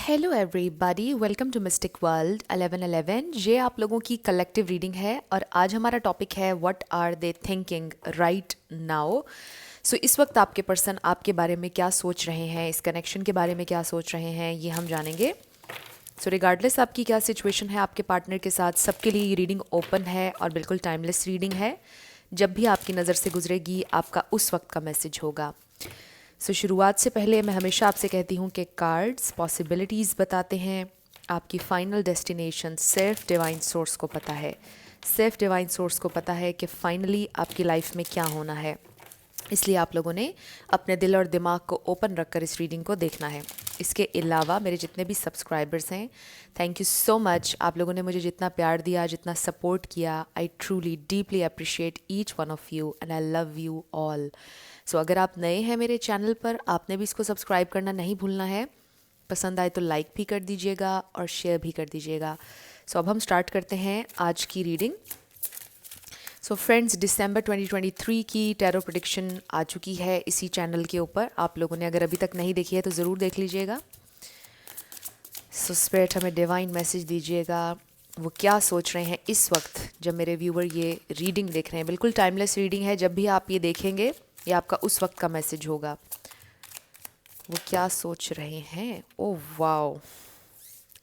Hello everybody, welcome to mystic world 1111। ये आप लोगों की कलेक्टिव रीडिंग है और आज हमारा टॉपिक है what are they thinking right now. So इस वक्त आपके पर्सन आपके बारे में क्या सोच रहे हैं, इस कनेक्शन के बारे में क्या सोच रहे हैं, ये हम जानेंगे। सो रिगार्डलेस आपकी क्या सिचुएशन है आपके पार्टनर के साथ, सबके लिए ये रीडिंग ओपन है और बिल्कुल टाइमलेस रीडिंग है। जब भी आपकी नज़र से गुजरेगी आपका उस वक्त का मैसेज होगा। शुरुआत से पहले मैं हमेशा आपसे कहती हूँ कि कार्ड्स पॉसिबिलिटीज़ बताते हैं, आपकी फाइनल डेस्टिनेशन सिर्फ डिवाइन सोर्स को पता है। सिर्फ डिवाइन सोर्स को पता है कि फाइनली आपकी लाइफ में क्या होना है। इसलिए आप लोगों ने अपने दिल और दिमाग को ओपन रखकर इस रीडिंग को देखना है। इसके अलावा मेरे जितने भी सब्सक्राइबर्स हैं, थैंक यू सो मच। आप लोगों ने मुझे जितना प्यार दिया, जितना सपोर्ट किया, I truly deeply appreciate each one of you and I love you all. So अगर आप नए हैं मेरे चैनल पर, आपने भी इसको सब्सक्राइब करना नहीं भूलना है। पसंद आए तो लाइक भी कर दीजिएगा और शेयर भी कर दीजिएगा। सो अब हम स्टार्ट करते हैं आज की रीडिंग। सो फ्रेंड्स, दिसंबर 2023 की टैरो प्रेडिक्शन आ चुकी है इसी चैनल के ऊपर। आप लोगों ने अगर अभी तक नहीं देखी है तो ज़रूर देख लीजिएगा। सो स्पिरिट हमें डिवाइन मैसेज दीजिएगा, वो क्या सोच रहे हैं इस वक्त जब मेरे व्यूवर ये रीडिंग देख रहे हैं। बिल्कुल टाइमलेस रीडिंग है, जब भी आप ये देखेंगे ये आपका उस वक्त का मैसेज होगा। वो क्या सोच रहे हैं? ओह वाओ,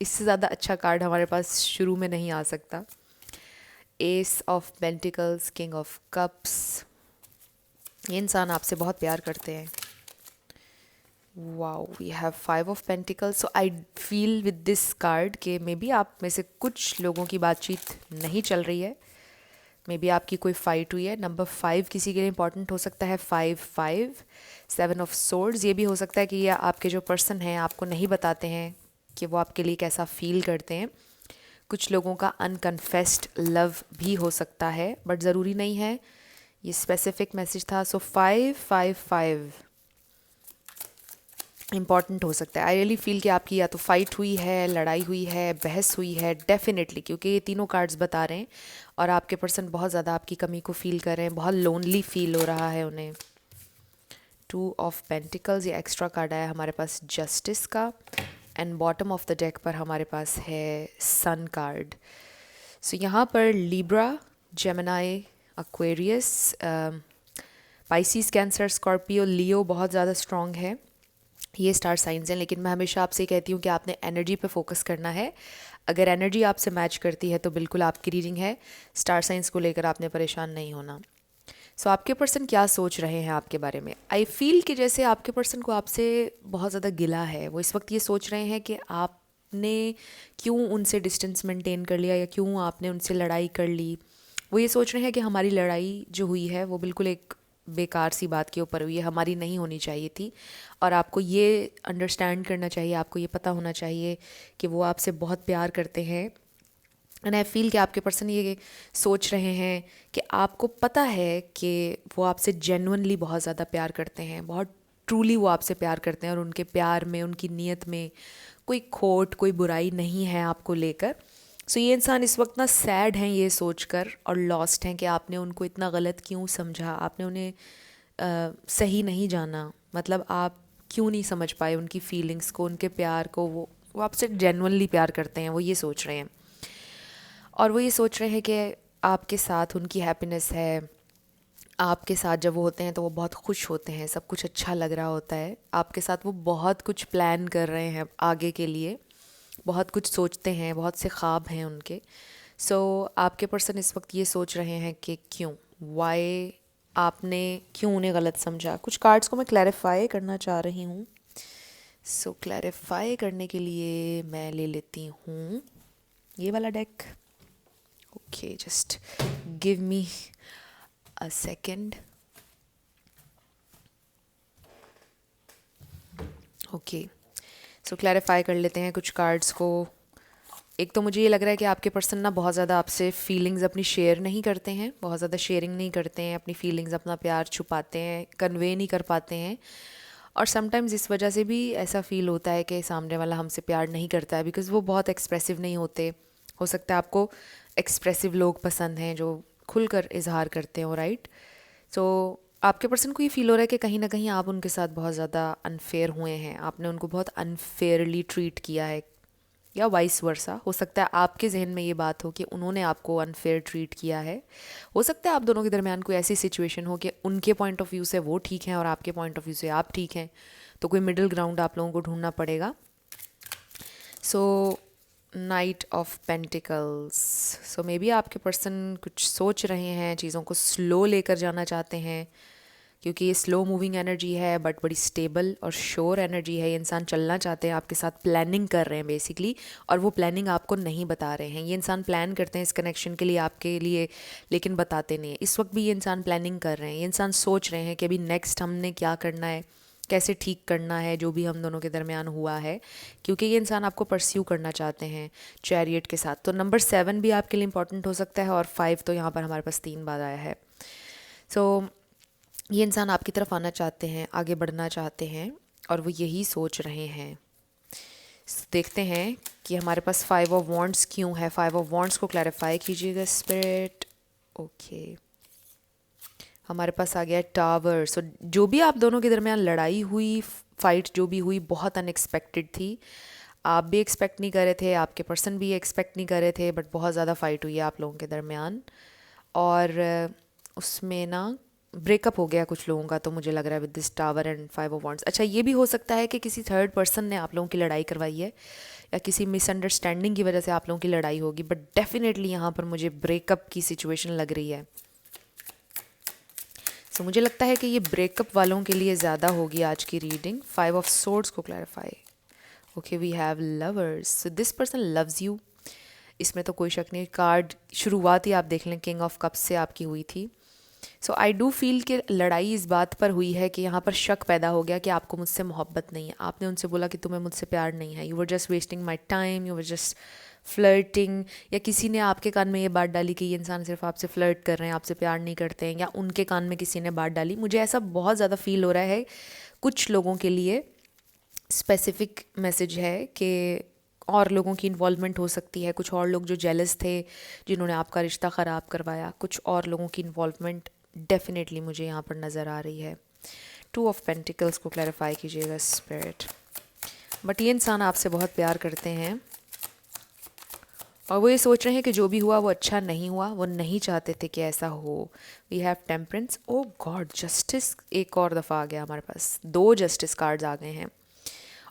इससे ज़्यादा अच्छा कार्ड हमारे पास शुरू में नहीं आ सकता। Ace of pentacles, king of cups. ये इंसान आपसे बहुत प्यार करते हैं। Wow, we have five of pentacles. So I feel with this card कि मे बी आप में से कुछ लोगों की बातचीत नहीं चल रही है, मे बी आपकी कोई फाइट हुई है। नंबर 5 किसी के लिए इंपॉर्टेंट हो सकता है। 5 7 ऑफ सोर्ड्स, ये भी हो सकता है कि ये आपके जो पर्सन हैं आपको नहीं बताते हैं कि वो आपके लिए कैसा फील करते हैं। कुछ लोगों का अनकन्फेस्ड लव भी हो सकता है, बट ज़रूरी नहीं है, ये स्पेसिफिक मैसेज था। सो 5 इम्पॉर्टेंट हो सकता है। आई रियली फील कि आपकी या तो फाइट हुई है, लड़ाई हुई है, बहस हुई है, डेफिनेटली, क्योंकि ये तीनों कार्ड्स बता रहे हैं और आपके पर्सन बहुत ज़्यादा आपकी कमी को फील कर रहे हैं, बहुत लोनली फील हो रहा है उन्हें। 2 ऑफ पेंटिकल्स, ये एक्स्ट्रा कार्ड आया हमारे पास जस्टिस का, and bottom of the deck पर हमारे पास है सन कार्ड। सो यहाँ पर Libra, Gemini, Aquarius, Pisces, Cancer, Scorpio, Leo बहुत ज़्यादा स्ट्रॉन्ग है। ये स्टार साइंस हैं, लेकिन मैं हमेशा आपसे कहती हूँ कि आपने एनर्जी पे फोकस करना है। अगर एनर्जी आपसे मैच करती है तो बिल्कुल आपकी रीडिंग है। स्टार साइंस को लेकर आपने परेशान नहीं होना। सो आपके पर्सन क्या सोच रहे हैं आपके बारे में? आई फील कि जैसे आपके पर्सन को आपसे बहुत ज़्यादा गिला है। वो इस वक्त ये सोच रहे हैं कि आपने क्यों उनसे डिस्टेंस मेंटेन कर लिया या क्यों आपने उनसे लड़ाई कर ली। वो ये सोच रहे हैं कि हमारी लड़ाई जो हुई है वो बिल्कुल एक बेकार सी बात के ऊपर हुई है, हमारी नहीं होनी चाहिए थी। और आपको ये अंडरस्टैंड करना चाहिए, आपको ये पता होना चाहिए कि वो आपसे बहुत प्यार करते हैं। एंड आई फील कि आपके पर्सन ये सोच रहे हैं कि आपको पता है कि वो आपसे जेन्युइनली बहुत ज़्यादा प्यार करते हैं, बहुत ट्रूली वो आपसे प्यार करते हैं और उनके प्यार में, उनकी नीयत में कोई खोट, कोई बुराई नहीं है आपको लेकर। सो ये इंसान इस वक्त ना सैड हैं ये सोचकर और लॉस्ट हैं कि आपने उनको इतना गलत क्यों समझा, आपने उन्हें सही नहीं जाना। मतलब आप क्यों नहीं समझ पाए उनकी फीलिंग्स को, उनके प्यार को। वो आपसे जेन्युइनली प्यार करते हैं, वो ये सोच रहे हैं। और वो ये सोच रहे हैं कि आपके साथ उनकी हैप्पीनेस है। आपके साथ जब वो होते हैं तो वो बहुत खुश होते हैं, सब कुछ अच्छा लग रहा होता है आपके साथ। वो बहुत कुछ प्लान कर रहे हैं आगे के लिए, बहुत कुछ सोचते हैं, बहुत से ख्वाब हैं उनके। सो आपके पर्सन इस वक्त ये सोच रहे हैं कि क्यों, वाई, आपने क्यों उन्हें गलत समझा। कुछ कार्ड्स को मैं क्लैरिफाई करना चाह रही हूँ। सो क्लैरिफाई करने के लिए मैं ले लेती हूँ ये वाला deck. Okay, just give me a second. Okay, so clarify कर लेते हैं कुछ कार्ड्स को। एक तो मुझे ये लग रहा है कि आपके पर्सन ना बहुत ज़्यादा आपसे फीलिंग्स अपनी शेयर नहीं करते हैं, बहुत ज़्यादा शेयरिंग नहीं करते हैं अपनी फीलिंग्स, अपना प्यार छुपाते हैं, कन्वे नहीं कर पाते हैं। और समटाइम्स इस वजह से भी ऐसा फील होता है कि सामने वाला हमसे प्यार नहीं करता है, बिकॉज़ वो बहुत एक्सप्रेसिव नहीं होते। हो सकता है आपको एक्सप्रेसिव लोग पसंद हैं जो खुलकर इजहार करते हो, राइट? सो आपके पर्सन को ये फील हो रहा है कि कहीं ना कहीं आप उनके साथ बहुत ज़्यादा अनफेयर हुए हैं, आपने उनको बहुत अनफेयरली ट्रीट किया है, या वाइस वर्सा। हो सकता है आपके जहन में ये बात हो कि उन्होंने आपको अनफेयर ट्रीट किया है। हो सकता है आप दोनों के दरमियान कोई ऐसी सिचुएशन हो कि उनके पॉइंट ऑफ व्यू से वो ठीक हैं और आपके पॉइंट ऑफ व्यू से आप ठीक हैं, तो कोई मिडिल ग्राउंड आप लोगों को ढूंढना पड़ेगा। So knight of pentacles, so maybe आपके पर्सन कुछ सोच रहे हैं, चीज़ों को स्लो लेकर जाना चाहते हैं, क्योंकि ये स्लो मूविंग एनर्जी है बट बड़ी स्टेबल और श्योर एनर्जी है। ये इंसान चलना चाहते हैं, आपके साथ प्लानिंग कर रहे हैं बेसिकली, और वो प्लानिंग आपको नहीं बता रहे हैं। ये इंसान प्लान करते हैं इस कनेक्शन के लिए आपके लिए, लेकिन बताते नहीं हैं। इस वक्त भी ये इंसान प्लानिंग कर रहे हैं, ये इंसान सोच रहे हैं कि अभी नेक्स्ट हमने क्या करना है, कैसे ठीक करना है जो भी हम दोनों के दरमियान हुआ है, क्योंकि ये इंसान आपको परस्यू करना चाहते हैं चैरियट के साथ। तो नंबर 7 भी आपके लिए इंपॉर्टेंट हो सकता है, और 5 तो यहाँ पर हमारे पास 3 बार आया है। सो ये इंसान आपकी तरफ आना चाहते हैं, आगे बढ़ना चाहते हैं, और वो यही सोच रहे हैं। देखते हैं कि हमारे पास 5 ऑफ वॉन्ड्स क्यों है। 5 ऑफ वॉन्ड्स को क्लैरिफाई कीजिएगा स्पिरिट। ओके, हमारे पास आ गया टावर। सो जो भी आप दोनों के दरमियान लड़ाई हुई, फाइट जो भी हुई, बहुत अनएक्सपेक्टेड थी। आप भी एक्सपेक्ट नहीं कर रहे थे, आपके पर्सन भी एक्सपेक्ट नहीं कर रहे थे, बट बहुत ज़्यादा फाइट हुई है आप लोगों के दरमियान, और उसमें ना ब्रेकअप हो गया कुछ लोगों का, तो मुझे लग रहा है with this tower and 5 of wands. अच्छा, ये भी हो सकता है कि किसी थर्ड पर्सन ने आप लोगों की लड़ाई करवाई है, या किसी मिसअंडरस्टैंडिंग की वजह से आप लोगों की लड़ाई होगी, बट डेफिनेटली यहाँ पर मुझे ब्रेकअप की सिचुएशन लग रही है। सो मुझे लगता है कि ये ब्रेकअप वालों के लिए ज़्यादा होगी आज की रीडिंग। 5 ऑफ सोर्ड्स को clarify. Okay, we have lovers. So this person loves you, इसमें तो कोई शक नहीं। कार्ड शुरुआत ही आप देख लें, किंग ऑफ कप्स से आपकी हुई थी। सो आई डू फील कि लड़ाई इस बात पर हुई है कि यहाँ पर शक पैदा हो गया कि आपको मुझसे मोहब्बत नहीं है। आपने उनसे बोला कि तुम्हें मुझसे प्यार नहीं है, you were just wasting my time, you were just flirting, या किसी ने आपके कान में ये बात डाली कि ये इंसान सिर्फ आपसे फ्लर्ट कर रहे हैं, आपसे प्यार नहीं करते हैं, या उनके कान में किसी ने बात डाली। मुझे ऐसा बहुत ज़्यादा फील हो रहा है कुछ लोगों के लिए। स्पेसिफिक मैसेज है कि और लोगों की इन्वॉल्वमेंट हो सकती है, कुछ और लोग जो जेलस थे जिन्होंने आपका रिश्ता ख़राब करवाया, कुछ और लोगों की इन्वॉल्वमेंट डेफिनेटली मुझे यहाँ पर नज़र आ रही है। 2 ऑफ पेंटिकल्स को क्लैरिफाई कीजिएगा स्पिरिट। बट ये इंसान आपसे बहुत प्यार करते हैं, और वो ये सोच रहे हैं कि जो भी हुआ वो अच्छा नहीं हुआ, वो नहीं चाहते थे कि ऐसा हो। We have temperance. Oh god, justice एक और दफ़ा आ गया हमारे पास, 2 जस्टिस कार्ड्स आ गए हैं।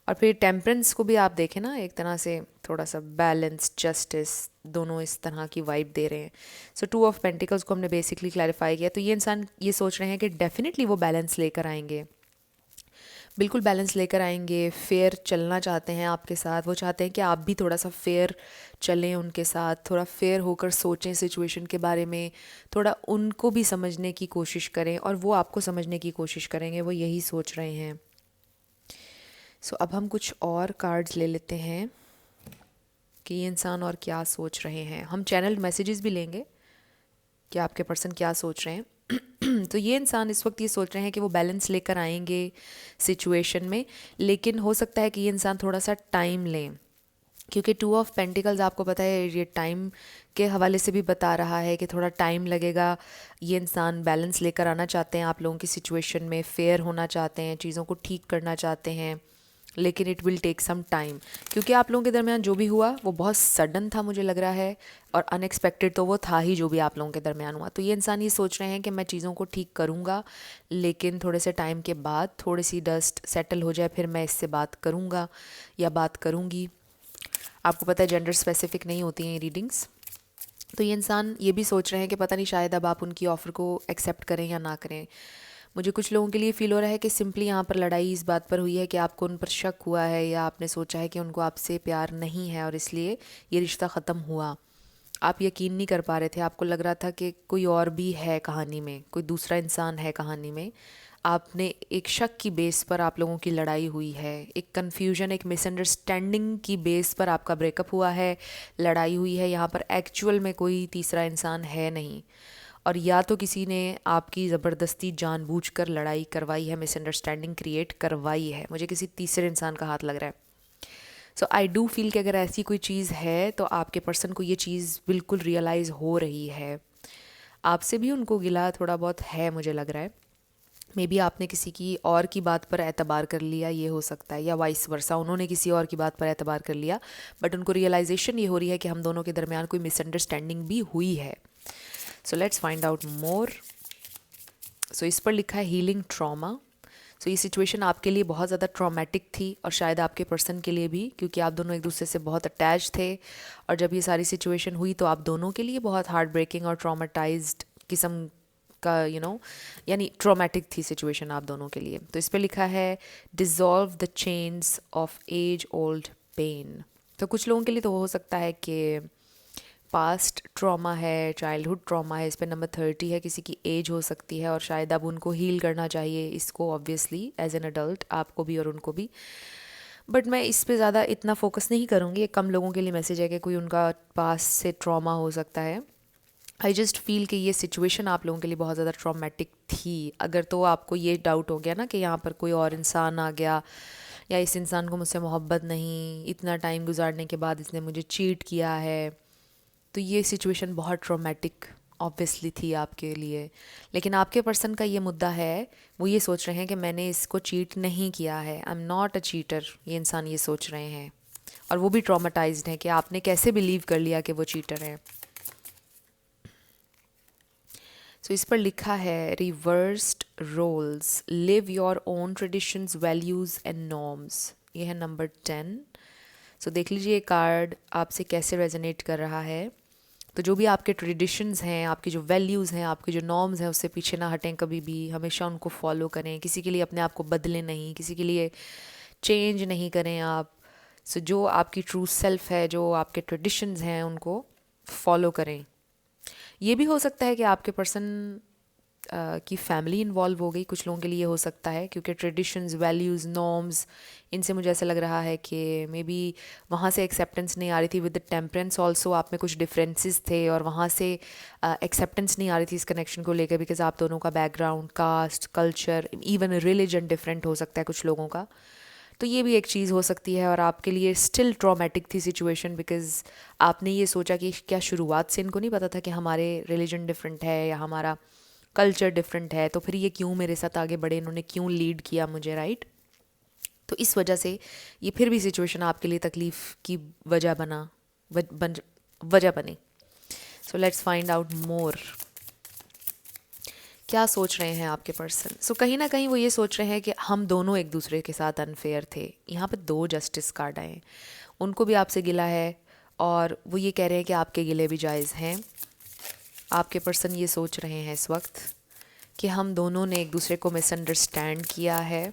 और फिर टेम्परेंस को भी आप देखें ना, एक तरह से थोड़ा सा बैलेंस, जस्टिस, दोनों इस तरह की वाइब दे रहे हैं। सो 2 ऑफ पेंटिकल्स को हमने बेसिकली क्लैरिफाई किया। तो ये इंसान ये सोच रहे हैं कि डेफिनेटली वो बैलेंस लेकर आएंगे, बिल्कुल बैलेंस लेकर आएंगे। फेयर चलना चाहते हैं आपके साथ, वो चाहते हैं कि आप भी थोड़ा सा फेयर चलें उनके साथ, थोड़ा फेयर होकर सोचें सिचुएशन के बारे में, थोड़ा उनको भी समझने की कोशिश करें और वो आपको समझने की कोशिश करेंगे, वो यही सोच रहे हैं। सो अब हम कुछ और कार्ड्स ले लेते हैं कि ये इंसान और क्या सोच रहे हैं। हम चैनल मैसेजेस भी लेंगे कि आपके पर्सन क्या सोच रहे हैं। तो ये इंसान इस वक्त ये सोच रहे हैं कि वो बैलेंस लेकर आएंगे सिचुएशन में, लेकिन हो सकता है कि ये इंसान थोड़ा सा टाइम लें, क्योंकि 2 ऑफ पेंटिकल्स आपको पता है ये टाइम के हवाले से भी बता रहा है कि थोड़ा टाइम लगेगा। ये इंसान बैलेंस लेकर आना चाहते हैं आप लोगों की सिचुएशन में, फेयर होना चाहते हैं, चीज़ों को ठीक करना चाहते हैं, लेकिन it will take some time, क्योंकि आप लोगों के दरमियान जो भी हुआ वो बहुत सडन था मुझे लग रहा है, और अनएक्सपेक्टेड तो वो था ही जो भी आप लोगों के दरमियान हुआ। तो ये इंसान ये सोच रहे हैं कि मैं चीज़ों को ठीक करूँगा, लेकिन थोड़े से टाइम के बाद थोड़ी सी डस्ट सेटल हो जाए, फिर मैं इससे बात करूँगा या बात करूँगी। आपको पता है जेंडर स्पेसिफिक नहीं होती हैं ये रीडिंग्स। तो ये इंसान ये भी सोच रहे हैं कि पता नहीं शायद अब आप उनकी ऑफ़र को एक्सेप्ट करें या ना करें। मुझे कुछ लोगों के लिए फ़ील हो रहा है कि सिंपली यहाँ पर लड़ाई इस बात पर हुई है कि आपको उन पर शक हुआ है, या आपने सोचा है कि उनको आपसे प्यार नहीं है और इसलिए ये रिश्ता ख़त्म हुआ। आप यकीन नहीं कर पा रहे थे, आपको लग रहा था कि कोई और भी है कहानी में, कोई दूसरा इंसान है कहानी में। आपने एक शक की बेस पर आप लोगों की लड़ाई हुई है, एक कन्फ्यूजन, एक मिसअंडरस्टैंडिंग की बेस पर आपका ब्रेकअप हुआ है, लड़ाई हुई है। यहाँ पर एक्चुअल में कोई तीसरा इंसान है नहीं, और या तो किसी ने आपकी ज़बरदस्ती जानबूझकर लड़ाई करवाई है, मिसअंडरस्टैंडिंग क्रिएट करवाई है। मुझे किसी तीसरे इंसान का हाथ लग रहा है। सो आई डू फील कि अगर ऐसी कोई चीज़ है तो आपके पर्सन को ये चीज़ बिल्कुल रियलाइज़ हो रही है। आपसे भी उनको गिला थोड़ा बहुत है मुझे लग रहा है। मे बी आपने किसी की और की बात पर एतबार कर लिया, ये हो सकता है, या वाइस वर्सा उन्होंने किसी और की बात पर एतबार कर लिया, बट उनको रियलाइजेशन ये हो रही है कि हम दोनों के दरमियान कोई मिसअंडरस्टैंडिंग भी हुई है. So let's find out more. So इस पर लिखा है हीलिंग ट्रॉमा. सो ये सिचुएशन आपके लिए बहुत ज़्यादा ट्रॉमेटिक थी और शायद आपके पर्सन के लिए भी, क्योंकि आप दोनों एक दूसरे से बहुत अटैच थे, और जब ये सारी सिचुएशन हुई तो आप दोनों के लिए बहुत हार्ट ब्रेकिंग और ट्रॉमेटाइज्ड किस्म का यानी ट्रॉमेटिक थी सिचुएशन आप दोनों के लिए. तो इस पर लिखा है dissolve the chains of age old pain. तो कुछ लोगों के लिए तो हो सकता है कि पास्ट ट्रॉमा है, चाइल्डहुड ट्रॉमा है, इस पे नंबर 30 है, किसी की एज हो सकती है और शायद अब उनको हील करना चाहिए इसको, ऑब्वियसली एज एन अडल्ट, आपको भी और उनको भी. बट मैं इस पे ज़्यादा इतना फोकस नहीं करूँगी. ये कम लोगों के लिए मैसेज है कि कोई उनका पास्ट से ट्रॉमा हो सकता है. आई जस्ट फील कि ये सिचुएशन आप लोगों के लिए बहुत ज़्यादा ट्रॉमेटिक थी. अगर तो आपको ये डाउट हो गया ना कि यहाँ पर कोई और इंसान आ गया, या इस इंसान को मुझसे मोहब्बत नहीं, इतना टाइम गुजारने के बाद इसने मुझे चीट किया है, तो ये सिचुएशन बहुत ट्रॉमेटिक ऑब्वियसली थी आपके लिए. लेकिन आपके पर्सन का ये मुद्दा है, वो ये सोच रहे हैं कि मैंने इसको चीट नहीं किया है, I am not a cheater. ये इंसान ये सोच रहे हैं और वो भी ट्रॉमेटाइज्ड हैं कि आपने कैसे बिलीव कर लिया कि वो चीटर है. सो इस पर लिखा है reversed roles, live your own traditions, values and norms. ये है नंबर 10. सो देख लीजिए कार्ड आपसे कैसे रेजोनेट कर रहा है. तो जो भी आपके ट्रेडिशंस हैं, आपकी जो वैल्यूज़ हैं, आपके जो नॉर्म्स हैं, उससे पीछे ना हटें कभी भी. हमेशा उनको फॉलो करें. किसी के लिए अपने आप को बदलें नहीं, किसी के लिए चेंज नहीं करें आप. सो जो आपकी ट्रू सेल्फ है, जो आपके ट्रेडिशंस हैं, उनको फॉलो करें. ये भी हो सकता है कि आपके पर्सन की फैमिली इन्वॉल्व हो गई. कुछ लोगों के लिए हो सकता है, क्योंकि ट्रेडिशंस, वैल्यूज़, नॉर्म्स, इनसे मुझे ऐसा लग रहा है कि मे बी वहाँ से एक्सेप्टेंस नहीं आ रही थी. विद द टेम्परेंस ऑल्सो आप में कुछ डिफरेंसेस थे और वहाँ से एक्सेप्टेंस नहीं आ रही थी इस कनेक्शन को लेकर, बिकॉज आप दोनों का background, caste, culture, even religion different हो सकता है कुछ लोगों का. तो ये भी एक चीज़ हो सकती है और आपके लिए स्टिल ट्रॉमेटिक थी सिचुएशन, बिकॉज आपने ये सोचा कि क्या शुरुआत से इनको नहीं पता था कि हमारे रिलीजन डिफरेंट है या हमारा कल्चर डिफरेंट है, तो फिर ये क्यों मेरे साथ आगे बढ़े, इन्होंने क्यों लीड किया मुझे, राइट. तो इस वजह से ये फिर भी सिचुएशन आपके लिए तकलीफ़ की वजह वजह बनी. सो लेट्स फाइंड आउट मोर. क्या सोच रहे हैं आपके पर्सन. सो कहीं ना कहीं वो ये सोच रहे हैं कि हम दोनों एक दूसरे के साथ अनफेयर थे. यहाँ पे 2 जस्टिस कार्ड आए. उनको भी आपसे गिला है और वो ये कह रहे हैं कि आपके गिले भी जायज़ हैं. आपके पर्सन ये सोच रहे हैं इस वक्त कि हम दोनों ने एक दूसरे को मिसअंडरस्टैंड किया है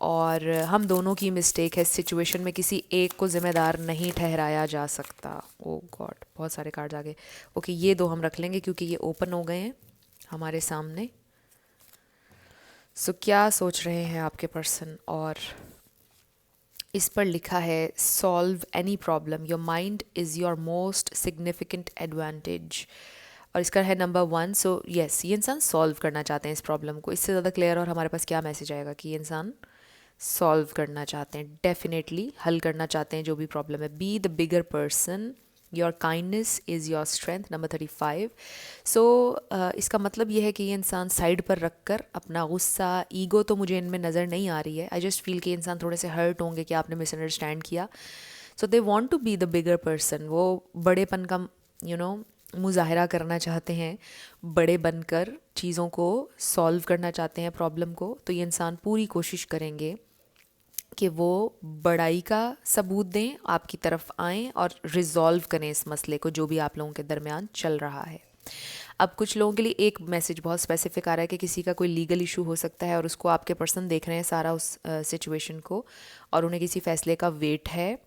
और हम दोनों की मिस्टेक है. इस सिचुएशन में किसी एक को ज़िम्मेदार नहीं ठहराया जा सकता. ओ गॉड, बहुत सारे कार्ड आ गए. ओके, ये 2 हम रख लेंगे क्योंकि ये ओपन हो गए हैं हमारे सामने. सो क्या सोच रहे हैं आपके पर्सन. और इस पर लिखा है solve any problem, your mind is your most significant advantage. और इसका है नंबर 1. सो यस, ये इंसान सॉल्व करना चाहते हैं इस प्रॉब्लम को. इससे ज़्यादा क्लियर और हमारे पास क्या मैसेज आएगा कि ये इंसान सॉल्व करना चाहते हैं, डेफिनेटली हल करना चाहते हैं जो भी प्रॉब्लम है. B the bigger person, your kindness is your strength, number 35. सो इसका मतलब ये है कि ये इंसान साइड पर रख कर अपना गुस्सा, ईगो तो मुझे इनमें नज़र नहीं आ रही है. आई जस्ट फील कि इंसान थोड़े से हर्ट होंगे कि आपने मिसअंडरस्टैंड किया. So they want to be the bigger person. वो बड़ेपन का मुजाहरा करना चाहते हैं, बड़े बनकर चीज़ों को सॉल्व करना चाहते हैं प्रॉब्लम को. तो ये इंसान पूरी कोशिश करेंगे कि वो बड़ाई का सबूत दें, आपकी तरफ आएँ और रिजॉल्व करें इस मसले को जो भी आप लोगों के दरमियान चल रहा है. अब कुछ लोगों के लिए एक मैसेज बहुत स्पेसिफिक आ रहा है कि किसी का कोई लीगल इशू हो सकता है और उसको आपके पर्सन देख रहे हैं सारा उस सिचुएशन को, और उन्हें किसी फैसले का वेट है.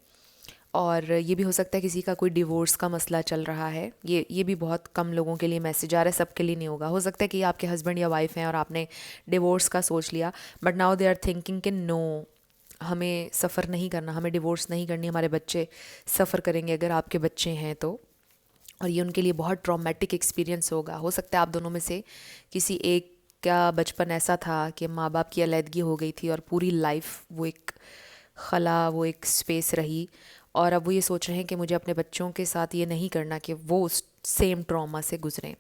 और ये भी हो सकता है किसी का कोई डिवोर्स का मसला चल रहा है. ये भी बहुत कम लोगों के लिए मैसेज आ रहा है, सबके लिए नहीं होगा. हो सकता है कि आपके हस्बैंड या वाइफ हैं और आपने डिवोर्स का सोच लिया, but now they are thinking कि नो, हमें सफ़र नहीं करना, हमें डिवोर्स नहीं करनी, हमारे बच्चे सफ़र करेंगे अगर आपके बच्चे हैं तो. और ये उनके लिए बहुत ट्रॉमेटिक एक्सपीरियंस होगा. हो सकता है आप दोनों में से किसी एक का बचपन ऐसा था कि माँ बाप की अलहदगी हो गई थी और पूरी लाइफ वो एक खला, वो एक स्पेस रही, और अब वो ये सोच रहे हैं कि मुझे अपने बच्चों के साथ ये नहीं करना कि वो उस सेम ट्रॉमा से गुजरें.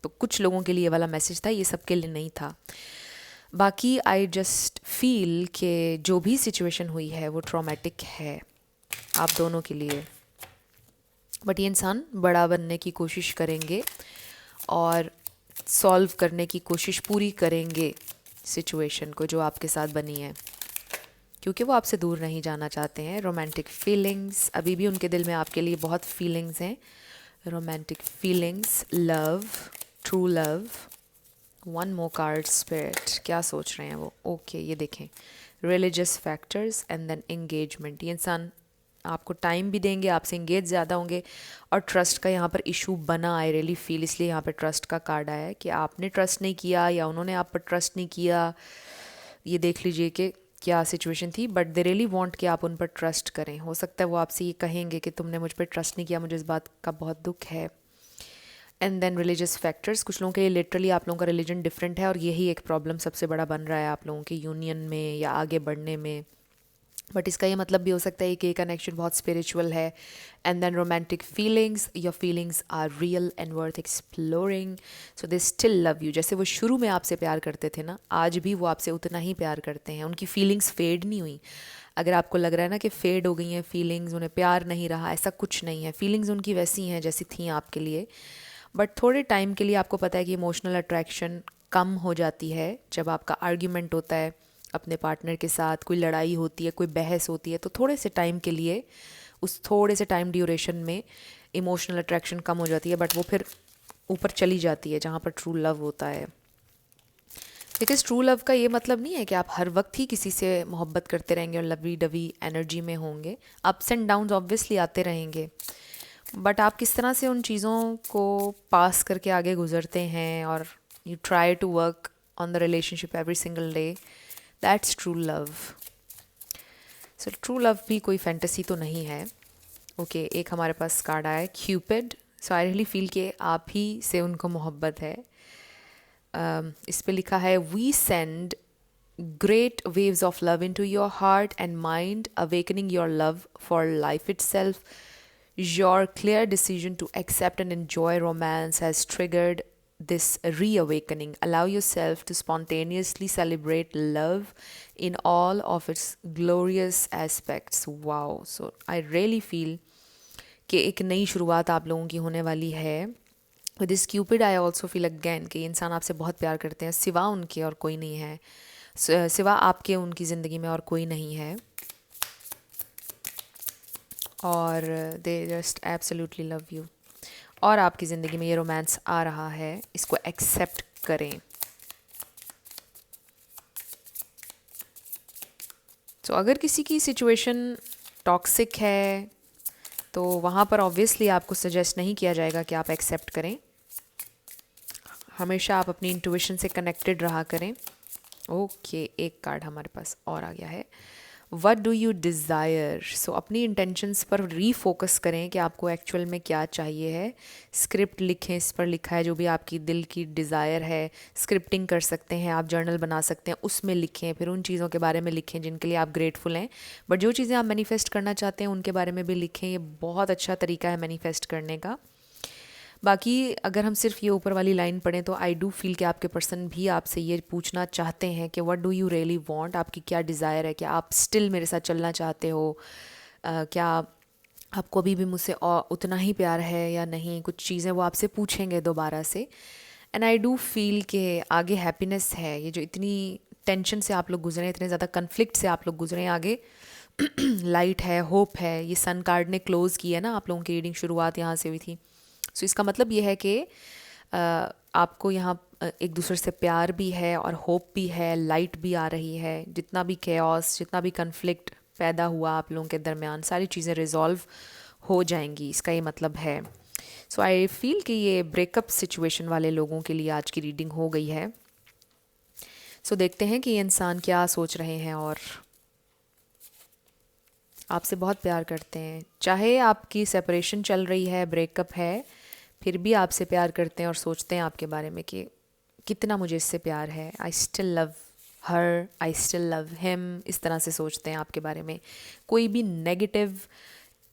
तो कुछ लोगों के लिए ये वाला मैसेज था, ये सबके लिए नहीं था. बाकी आई जस्ट फील कि जो भी सिचुएशन हुई है वो ट्रॉमेटिक है आप दोनों के लिए, बट ये इंसान बड़ा बनने की कोशिश करेंगे और सॉल्व करने की कोशिश पूरी करेंगे सिचुएशन को जो आपके साथ बनी है, क्योंकि वो आपसे दूर नहीं जाना चाहते हैं। रोमांटिक फीलिंग्स अभी भी उनके दिल में आपके लिए बहुत फीलिंग्स हैं, romantic feelings, love, true love. One more card spirit, क्या सोच रहे हैं वो? ओके ये देखें, religious factors and then engagement. ये इंसान आपको टाइम भी देंगे, आपसे इंगेज ज़्यादा होंगे, और ट्रस्ट का यहाँ पर इशू बना, आई रियली फील, इसलिए यहाँ पर ट्रस्ट का कार्ड आया है कि आपने ट्रस्ट नहीं किया या उन्होंने आप पर ट्रस्ट नहीं किया। ये देख लीजिए कि क्या सिचुएशन थी, बट दे रियली वांट कि आप उन पर ट्रस्ट करें। हो सकता है वो आपसे ये कहेंगे कि तुमने मुझ पर ट्रस्ट नहीं किया, मुझे इस बात का बहुत दुख है। एंड देन रिलीजियस फैक्टर्स, कुछ लोगों के लिए लिटरली आप लोगों का रिलीजन डिफरेंट है और यही एक प्रॉब्लम सबसे बड़ा बन रहा है आप लोगों के यूनियन में या आगे बढ़ने में। बट इसका ये मतलब भी हो सकता है कि ये कनेक्शन बहुत स्पिरिचुअल है। And then romantic feelings, your feelings are real and worth exploring, so they still love you. जैसे वो शुरू में आपसे प्यार करते थे ना, आज भी वो आपसे उतना ही प्यार करते हैं, उनकी फीलिंग्स फेड नहीं हुई। अगर आपको लग रहा है ना कि फेड हो गई हैं फीलिंग्स, उन्हें प्यार नहीं रहा, ऐसा कुछ नहीं है। फीलिंग्स उनकी वैसी हैं जैसी थी आपके लिए, बट थोड़े टाइम के लिए आपको पता है कि इमोशनल अट्रैक्शन कम हो जाती है जब आपका आर्ग्यूमेंट होता है अपने पार्टनर के साथ, कोई लड़ाई होती है, कोई बहस होती है, तो थोड़े से टाइम के लिए, उस थोड़े से टाइम ड्यूरेशन में इमोशनल अट्रैक्शन कम हो जाती है, बट वो फिर ऊपर चली जाती है जहाँ पर ट्रू लव होता है। बिकॉज ट्रू लव का ये मतलब नहीं है कि आप हर वक्त ही किसी से मोहब्बत करते रहेंगे और लवी डवी एनर्जी में होंगे। अप्स एंड डाउन्स ऑब्वियसली आते रहेंगे, बट आप किस तरह से उन चीज़ों को पास करके आगे गुजरते हैं और you try to work on the relationship every single day, that's true love. So true love भी कोई फैंटेसी तो नहीं है। ओके एक हमारे पास कार्ड आया है Cupid. So I really feel कि आप ही से उनको मोहब्बत है। इस पे लिखा है we send great waves of love into your heart and mind, awakening your love for life itself. Your clear decision to accept and enjoy romance has triggered this reawakening. Allow yourself to spontaneously celebrate love in all of its glorious aspects. Wow. So I really feel कि एक नई शुरुआत आप लोगों की होने वाली है। With this Cupid I also feel again कि इंसान आपसे बहुत प्यार करते हैं, सिवा उनके और कोई नहीं है, सिवा आपके उनकी ज़िंदगी में और कोई नहीं है, और they just absolutely love you. और आपकी ज़िंदगी में ये रोमांस आ रहा है, इसको एक्सेप्ट करें। तो अगर किसी की सिचुएशन टॉक्सिक है तो वहाँ पर ऑब्वियसली आपको सजेस्ट नहीं किया जाएगा कि आप एक्सेप्ट करें। हमेशा आप अपनी इंट्यूशन से कनेक्टेड रहा करें। ओके एक कार्ड हमारे पास और आ गया है, व्हाट डू यू डिज़ायर। सो अपनी इंटेंशंस पर रीफोकस करें कि आपको एक्चुअल में क्या चाहिए है। स्क्रिप्ट लिखें, इस पर लिखा है जो भी आपकी दिल की डिज़ायर है। स्क्रिप्टिंग कर सकते हैं आप, जर्नल बना सकते हैं, उसमें लिखें, फिर उन चीज़ों के बारे में लिखें जिनके लिए आप ग्रेटफुल हैं, बट जो चीज़ें आप मैनिफेस्ट करना चाहते हैं उनके बारे में भी लिखें। ये बहुत अच्छा तरीका है मैनिफेस्ट करने का। बाकी अगर हम सिर्फ ये ऊपर वाली लाइन पढ़ें तो आई डू फील कि आपके पर्सन भी आपसे ये पूछना चाहते हैं कि what do you really want, आपकी क्या डिज़ायर है, क्या आप स्टिल मेरे साथ चलना चाहते हो, क्या आपको अभी भी मुझसे उतना ही प्यार है या नहीं। कुछ चीज़ें वो आपसे पूछेंगे दोबारा से। एंड आई डू फील कि आगे हैप्पीनेस है। ये जो इतनी टेंशन से आप लोग गुजरे, इतने ज़्यादा कन्फ्लिक्ट से आप लोग गुजरे, आगे लाइट है, होप है। ये सन कार्ड ने क्लोज़ की है ना, आप लोगों की रीडिंग शुरुआत यहाँ से हुई थी। सो इसका मतलब ये है कि आपको यहाँ एक दूसरे से प्यार भी है और होप भी है, लाइट भी आ रही है। जितना भी केओस, जितना भी कन्फ्लिक्ट पैदा हुआ आप लोगों के दरमियान, सारी चीज़ें रिजॉल्व हो जाएंगी, इसका ये मतलब है। सो आई फील कि ये ब्रेकअप सिचुएशन वाले लोगों के लिए आज की रीडिंग हो गई है। सो देखते हैं कि ये इंसान क्या सोच रहे हैं और आपसे बहुत प्यार करते हैं। चाहे आपकी सेपरेशन चल रही है, ब्रेकअप है, फिर भी आपसे प्यार करते हैं और सोचते हैं आपके बारे में कि कितना मुझे इससे प्यार है। I still love her, I still love him, इस तरह से सोचते हैं आपके बारे में। कोई भी नेगेटिव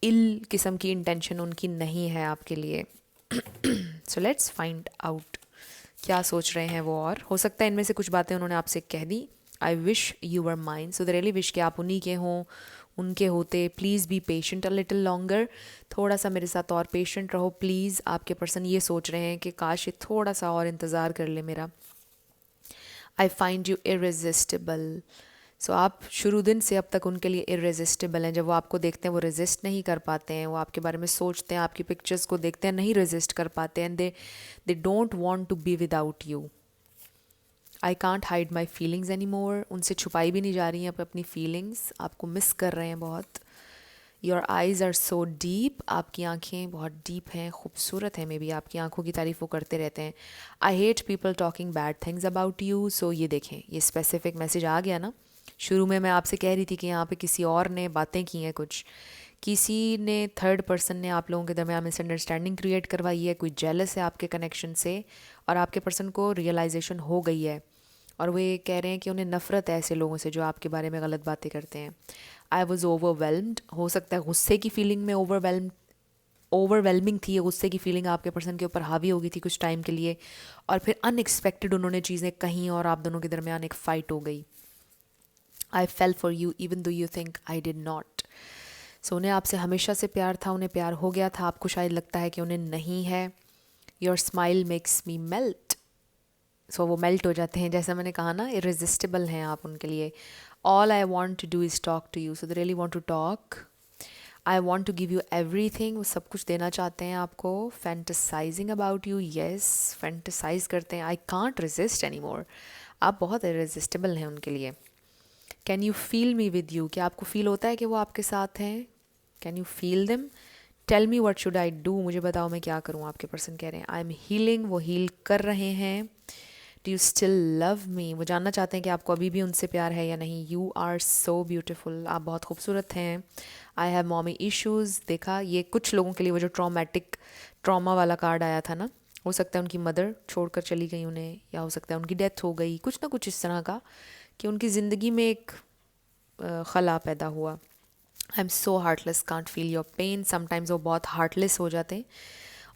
इल किस्म की इंटेंशन उनकी नहीं है आपके लिए। सो लेट्स फाइंड आउट क्या सोच रहे हैं वो, और हो सकता है इनमें से कुछ बातें उन्होंने आपसे कह दी। I wish you were mine, so they really wish कि आप उन्हीं के हों, उनके होते। Please be patient a little longer, थोड़ा सा मेरे साथ और पेशेंट रहो प्लीज़। आपके पर्सन ये सोच रहे हैं कि काश ये थोड़ा सा और इंतज़ार कर ले मेरा। आई फाइंड यू इररेजिस्टिबल, सो आप शुरू दिन से अब तक उनके लिए इररेजिस्टिबल हैं। जब वो आपको देखते हैं वो रेजिस्ट नहीं कर पाते हैं, वो आपके बारे में सोचते हैं, आपकी पिक्चर्स को देखते हैं, नहीं रेजिस्ट कर पाते हैं। They don't want to be without you. I can't hide my feelings any more, उनसे छुपाई भी नहीं जा रही हैं अपनी फीलिंग्स, आपको मिस कर रहे हैं बहुत। Your eyes are so deep, आपकी आंखें बहुत डीप हैं, खूबसूरत हैं। मे बी आपकी आंखों की तारीफ़ वो करते रहते हैं। I hate people talking bad things about you, so ये देखें, ये स्पेसिफिक मैसेज आ गया ना। शुरू में मैं आपसे कह रही थी कि यहाँ पे किसी और ने बातें की हैं, कुछ किसी ने, थर्ड पर्सन ने आप लोगों के दरमियान मिसअंडरस्टैंडिंग क्रिएट करवाई है, कोई जेलस है आपके कनेक्शन से, और आपके पर्सन को रियलाइजेशन हो गई है, और वो ये कह रहे हैं कि उन्हें नफ़रत है ऐसे लोगों से जो आपके बारे में गलत बातें करते हैं। आई वॉज ओवरवेलम्ड, हो सकता है गुस्से की फीलिंग में ओवरवेलमिंग थी, ये गुस्से की फीलिंग आपके पर्सन के ऊपर हावी हो गई थी कुछ टाइम के लिए, और फिर अनएक्सपेक्टेड उन्होंने चीज़ें कहीं और आप दोनों के दरमियान एक फ़ाइट हो गई। I fell for you even though you think I did not, so उन्हें आपसे हमेशा से प्यार था, उन्हें प्यार हो गया था, आपको शायद लगता है कि उन्हें नहीं है। Your smile makes me melt, so वो मेल्ट हो जाते हैं, जैसा मैंने कहा ना, इररेजिस्टिबल हैं आप उनके लिए। All I want to do is talk to you, so they really want to talk. I want to give you everything, वो सब कुछ देना चाहते हैं आपको। Fantasising about you, yes, fantasise करते हैं। I can't resist any more, आप बहुत इररेजिस्टिबल हैं उनके लिए। Can you feel me with you, क्या आपको फील होता है कि वो आपके साथ हैं? Can you feel them? Tell me what should I do, मुझे बताओ मैं क्या करूँ, आपके पर्सन कह रहे हैं। आई एम हीलिंग, वो हील कर रहे हैं। Do you still love me, वो जानना चाहते हैं कि आपको अभी भी उनसे प्यार है या नहीं। यू आर सो ब्यूटिफुल, आप बहुत खूबसूरत हैं। आई हैव मॉमी इश्यूज़, देखा ये कुछ लोगों के लिए वो जो ट्रॉमा वाला कार्ड आया था ना, हो सकता है उनकी मदर छोड़कर चली गई उन्हें, या हो सकता है उनकी डेथ हो गई, कुछ ना कुछ इस तरह का कि उनकी ज़िंदगी में एक खला पैदा हुआ। I am so heartless, can't feel your pain, sometimes वो बहुत हार्टलेस हो जाते हैं,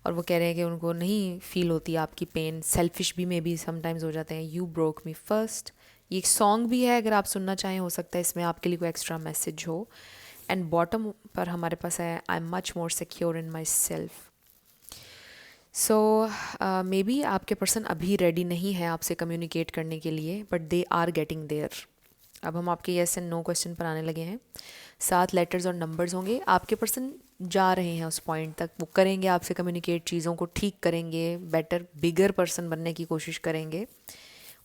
और वो कह रहे हैं कि उनको नहीं फील होती आपकी पेन। सेल्फिश भी मे बी समटाइम्स हो जाते हैं। यू ब्रोक मी फर्स्ट, ये एक सॉन्ग भी है, अगर आप सुनना चाहें, हो सकता है इसमें आपके लिए कोई एक्स्ट्रा मैसेज हो। एंड बॉटम पर हमारे पास है, I am much more secure in myself. So maybe आपके पर्सन अभी रेडी नहीं है आपसे कम्युनिकेट करने के लिए, but they are getting there. अब हम आपके येस एंड नो क्वेश्चन पर आने लगे हैं। 7 लेटर्स और नंबर्स होंगे, आपके पर्सन जा रहे हैं उस पॉइंट तक, वो करेंगे आपसे कम्युनिकेट, चीज़ों को ठीक करेंगे, बेटर बिगर पर्सन बनने की कोशिश करेंगे,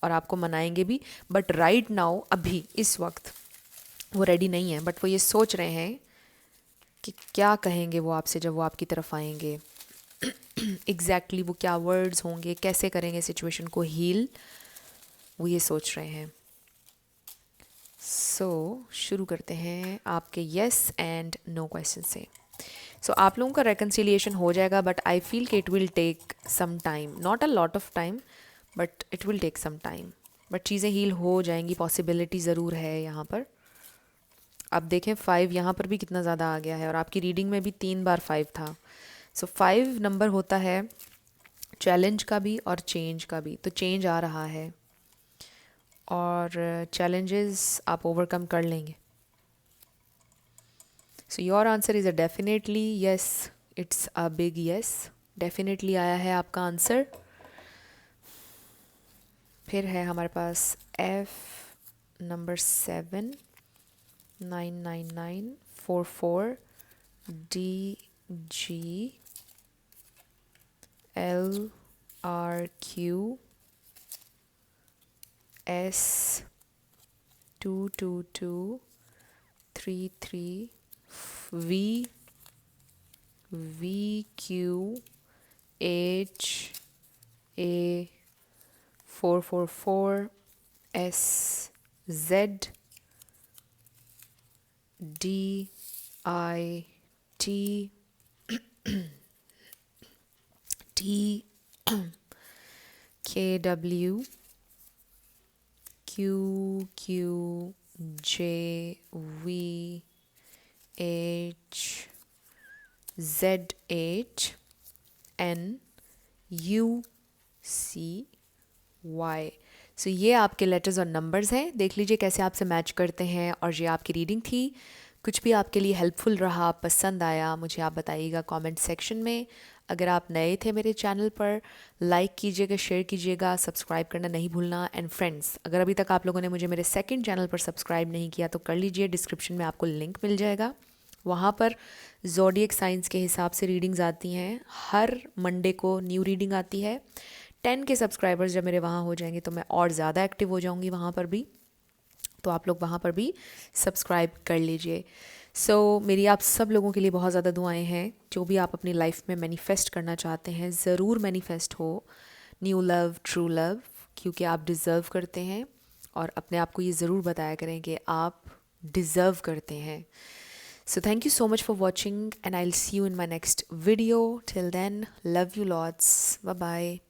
और आपको मनाएंगे भी। बट राइट नाउ, अभी इस वक्त वो रेडी नहीं है, बट वो ये सोच रहे हैं कि क्या कहेंगे वो आपसे जब वो आपकी तरफ आएंगे। एग्जैक्टली वो क्या वर्ड्स होंगे, कैसे करेंगे सिचुएशन को हील, वो ये सोच रहे हैं। सो शुरू करते हैं आपके येस एंड नो क्वेश्चन से। सो आप लोगों का रेकन्सिलिएशन हो जाएगा, बट आई फील कि it will take some time, not a lot of time, but it will take some time. But चीज़ें हील हो जाएंगी, पॉसिबिलिटी ज़रूर है यहाँ पर। अब देखें 5 यहाँ पर भी कितना ज़्यादा आ गया है, और आपकी रीडिंग में भी 3 बार 5 था। सो 5 नंबर होता है चैलेंज का भी और चेंज का भी, तो चेंज आ रहा है, और चैलेंजेस आप ओवरकम कर लेंगे। So your answer is a definitely yes, it's a big yes, definitely आया है आपका आंसर। फिर है हमारे पास F number 7 99944 DG LRQ S22233 VQHA444 SZDIT TKW QQJVH ZH NUC Y. So ये आपके लेटर्स और नंबर्स हैं, देख लीजिए कैसे आपसे मैच करते हैं। और ये आपकी रीडिंग थी। कुछ भी आपके लिए हेल्पफुल रहा, पसंद आया, मुझे आप बताइएगा कमेंट सेक्शन में। अगर आप नए थे मेरे चैनल पर, लाइक कीजिएगा, शेयर कीजिएगा, सब्सक्राइब करना नहीं भूलना। एंड फ्रेंड्स, अगर अभी तक आप लोगों ने मुझे मेरे सेकंड चैनल पर सब्सक्राइब नहीं किया तो कर लीजिए, डिस्क्रिप्शन में आपको लिंक मिल जाएगा। वहाँ पर ज़ोडिएक साइंस के हिसाब से रीडिंग्स आती हैं, हर मंडे को न्यू रीडिंग आती है। 10 के सब्सक्राइबर्स जब मेरे वहाँ हो जाएंगे तो मैं और ज़्यादा एक्टिव हो जाऊँगी वहाँ पर भी, तो आप लोग वहाँ पर भी सब्सक्राइब कर लीजिए। सो मेरी आप सब लोगों के लिए बहुत ज़्यादा दुआएं हैं। जो भी आप अपनी लाइफ में मैनिफेस्ट करना चाहते हैं, ज़रूर मैनिफेस्ट हो। न्यू लव, ट्रू लव, क्योंकि आप डिज़र्व करते हैं। और अपने आप को ये ज़रूर बताया करें कि आप डिज़र्व करते हैं। So thank you so much for watching, and I'll see you in my next video. Till then, love you lots. Bye bye.